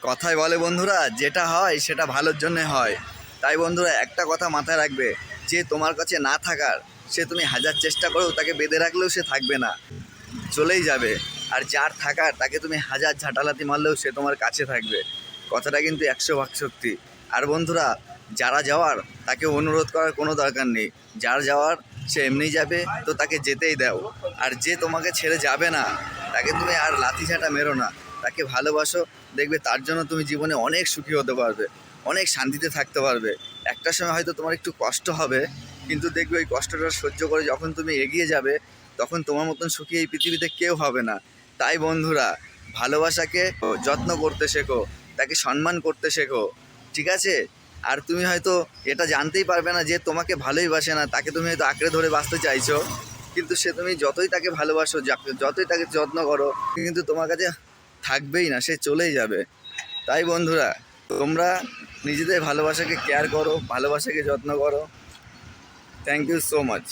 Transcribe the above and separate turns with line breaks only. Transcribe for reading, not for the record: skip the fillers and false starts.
কথায় বলে বন্ধুরা, যেটা হয় সেটা ভালোর জন্যে হয়। তাই বন্ধুরা একটা কথা মাথায় রাখবে, যে তোমার কাছে না থাকার, সে তুমি হাজার চেষ্টা করেও তাকে বেঁধে রাখলেও সে থাকবে না, চলেই যাবে। আর যার থাকার, তাকে তুমি হাজার ঝাঁটালাতি মারলেও সে তোমার কাছে থাকবে। কথাটা কিন্তু 100 ভাগ সত্যি। আর বন্ধুরা, যারা যাওয়ার তাকে অনুরোধ করার কোনো দরকার নেই। যার যাওয়ার সে এমনিই যাবে, তো তাকে যেতেই দাও। আর যে তোমাকে ছেড়ে যাবে না, তাকে তুমি আর লাথি ঝাঁটা মেরো না, তাকে ভালোবাসো। দেখবে তার জন্য তুমি জীবনে অনেক সুখী হতে পারবে, অনেক শান্তিতে থাকতে পারবে। একটা সময় হয়তো তোমার একটু কষ্ট হবে, কিন্তু দেখবে ওই কষ্টটা সহ্য করে যখন তুমি এগিয়ে যাবে, তখন তোমার মতন সুখী এই পৃথিবীতে কেউ হবে না। তাই বন্ধুরা, ভালোবাসাকে যত্ন করতে শেখো, তাকে সম্মান করতে শেখো, ঠিক আছে? আর তুমি হয়তো এটা জানতেই পারবে না যে তোমাকে ভালোই বাসে না, তাকে তুমি হয়তো আঁকড়ে ধরে বাঁচতে চাইছো, কিন্তু সে তুমি যতই তাকে ভালোবাসো, যতই তাকে যত্ন করো, কিন্তু তোমার কাছে থাকবেই না, সে চলেই যাবে। তাই বন্ধুরা, তোমরা নিজেদের ভালোবাসাকে কেয়ার করো, ভালোবাসাকে যত্ন করো। Thank you so much.